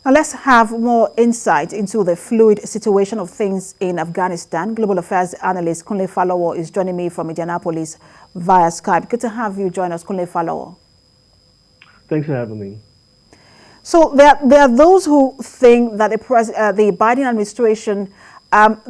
Now let's have more insight into the fluid situation of things in Afghanistan. Global Affairs analyst Kunle Falowo is joining me from Indianapolis via Skype. Good to have you join us, Kunle Falowo. Thanks for having me. So there are those who think that the Biden administration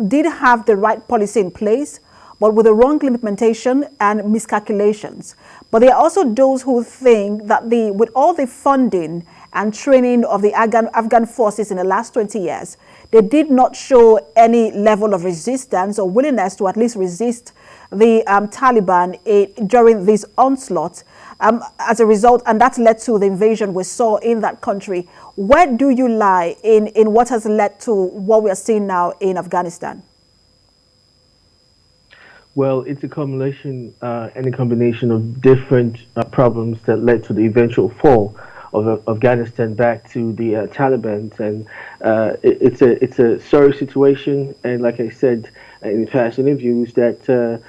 did have the right policy in place, but with the wrong implementation and miscalculations. But there are also those who think that with all the funding and training of the Afghan forces in the last 20 years, they did not show any level of resistance or willingness to at least resist the Taliban during this onslaught. As a result, and that led to the invasion we saw in that country. Where do you lie in what has led to what we are seeing now in Afghanistan? Well, it's a combination and a combination of different problems that led to the eventual fall of Afghanistan back to the Taliban, and it's a sorry situation. And like I said in past interviews, that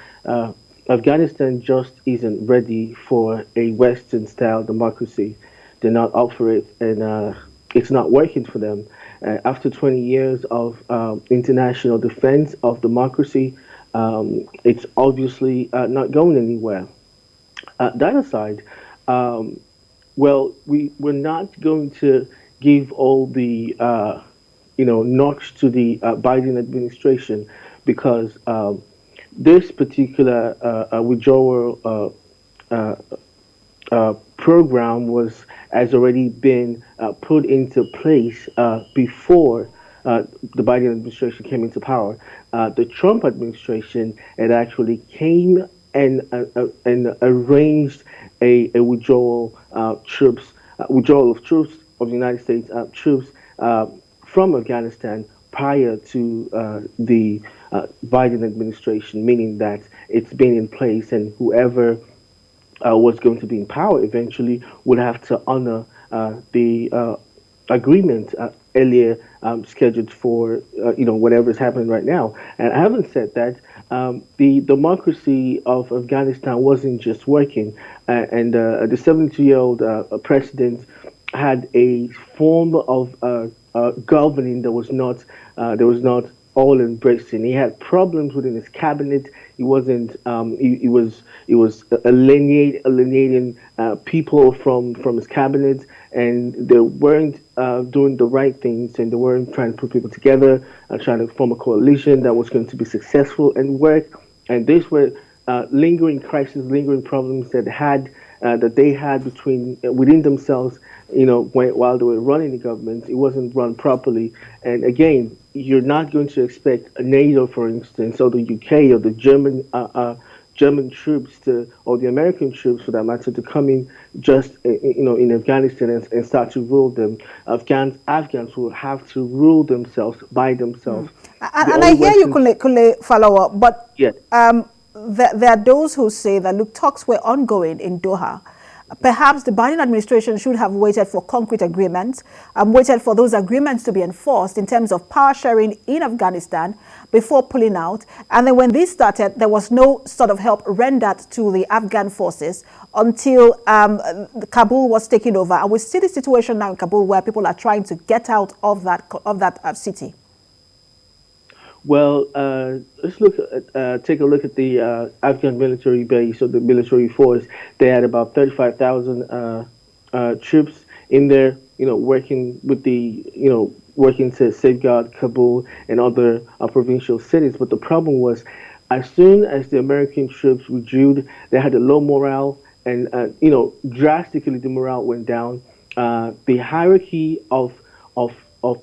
Afghanistan just isn't ready for a Western-style democracy. They're not up for it, and it's not working for them. After 20 years of international defense of democracy, it's obviously not going anywhere. That aside, well, we're not going to give all the knocks to the Biden administration because this particular withdrawal program has already been put into place before the Biden administration came into power. The Trump administration had actually came and arranged a withdrawal of troops of the United States troops from Afghanistan prior to the Biden administration, meaning that it's been in place, and whoever was going to be in power eventually would have to honor the agreement earlier scheduled for whatever is happening right now. And having said that, the democracy of Afghanistan wasn't just working, and the 72-year-old president had a form of governing that was not all embracing. He had problems within his cabinet. He wasn't. He was alienating people from his cabinet, and they weren't doing the right things, and they weren't trying to put people together, trying to form a coalition that was going to be successful and work. And these were lingering crises, lingering problems that they had within themselves. While they were running the government, it wasn't run properly. And again, you're not going to expect NATO, for instance, or the UK or the German troops or the American troops, for that matter, to come in just in Afghanistan and start to rule them. Afghans will have to rule themselves by themselves. And I hear you, Kunle Falowo, but yeah. There are those who say that, look, talks were ongoing in Doha. Perhaps the Biden administration should have waited for concrete agreements and waited for those agreements to be enforced in terms of power sharing in Afghanistan before pulling out. And then when this started, there was no sort of help rendered to the Afghan forces until Kabul was taken over. And we see the situation now in Kabul where people are trying to get out of that city. Well, let's take a look at the Afghan military base or the military force. They had about 35,000 troops in there, working working to safeguard Kabul and other provincial cities. But the problem was, as soon as the American troops withdrew, they had a low morale, and drastically the morale went down. The hierarchy of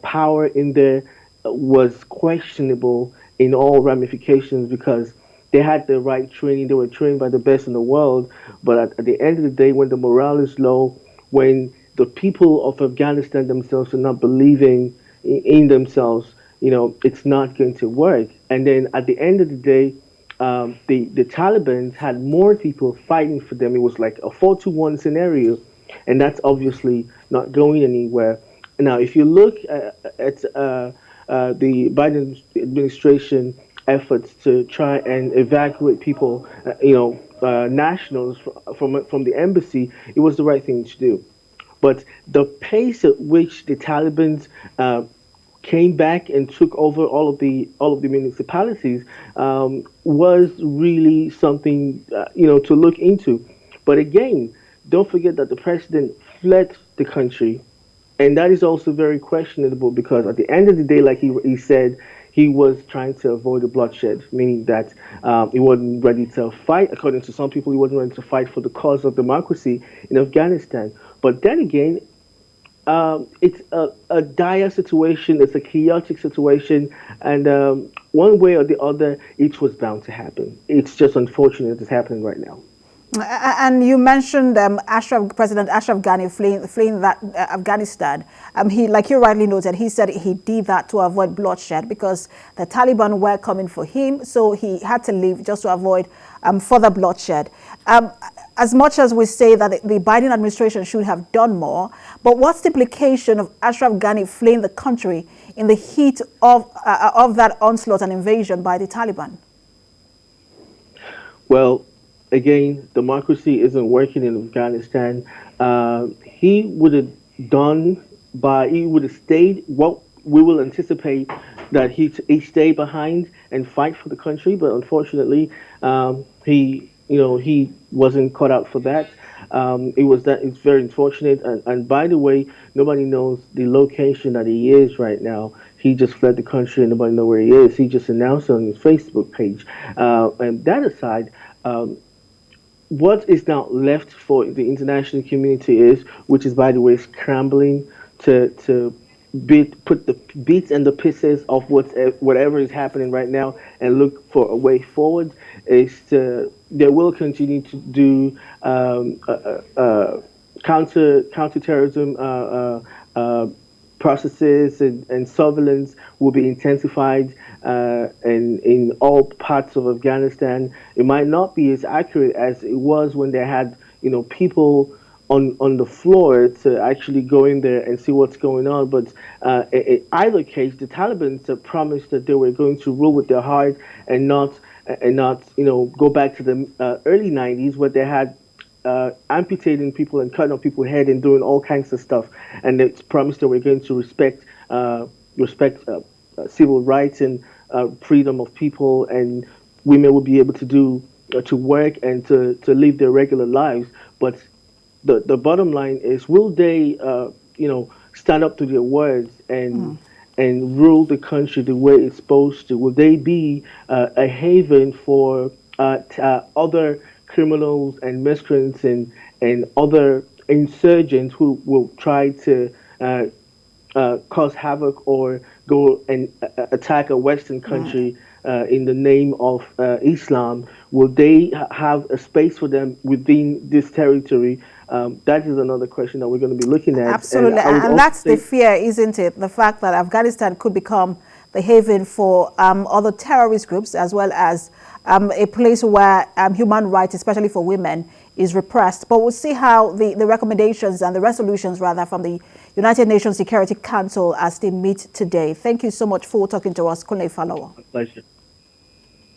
power in there was questionable in all ramifications because they had the right training. They were trained by the best in the world. But at the end of the day, when the morale is low, when the people of Afghanistan themselves are not believing in themselves, it's not going to work. And then at the end of the day, the Taliban had more people fighting for them. It was like a 4-to-1 scenario. And that's obviously not going anywhere. Now, if you look at the Biden administration efforts to try and evacuate people, nationals from the embassy, it was the right thing to do. But the pace at which the Taliban came back and took over all of the municipalities was really something to look into. But again, don't forget that the president fled the country, and that is also very questionable because at the end of the day, like he said, he was trying to avoid the bloodshed, meaning that he wasn't ready to fight. According to some people, he wasn't ready to fight for the cause of democracy in Afghanistan. But then again, it's a dire situation, it's a chaotic situation, and one way or the other, it was bound to happen. It's just unfortunate it's happening right now. And you mentioned President Ashraf Ghani fleeing that Afghanistan. He, like you rightly noted, he said he did that to avoid bloodshed because the Taliban were coming for him, so he had to leave just to avoid further bloodshed. As much as we say that the Biden administration should have done more, but what's the implication of Ashraf Ghani fleeing the country in the heat of that onslaught and invasion by the Taliban? Well, again, democracy isn't working in Afghanistan. He would have he would have stayed. What we will anticipate that he stay behind and fight for the country, but unfortunately, he wasn't cut out for that. It's very unfortunate. And by the way, nobody knows the location that he is right now. He just fled the country and nobody knows where he is. He just announced it on his Facebook page. And that aside, what is now left for the international community is, which is by the way scrambling to put the bits and the pieces of whatever is happening right now and look for a way forward. They will continue to do counterterrorism processes and surveillance will be intensified in all parts of Afghanistan. It might not be as accurate as it was when they had people on the floor to actually go in there and see what's going on. But in either case, the Taliban promised that they were going to rule with their heart and not go back to the early 90s where they had amputating people and cutting off people's head and doing all kinds of stuff. And they promised that we're going to respect civil rights and freedom of people, and women will be able to do to work and to live their regular lives. But the bottom line is, will they stand up to their words and rule the country the way it's supposed to? Will they be a haven for other criminals and miscreants and other insurgents who will try to cause havoc or go and attack a Western country in the name of Islam? Will they have a space for them within this territory? That is another question that we're going to be looking at. Absolutely, and that's the fear, isn't it? The fact that Afghanistan could become the haven for other terrorist groups, as well as a place where human rights, especially for women, is repressed. But we'll see how the recommendations and the resolutions, rather, from the United Nations Security Council as they meet today. Thank you so much for talking to us, Kunle Falowo. Pleasure.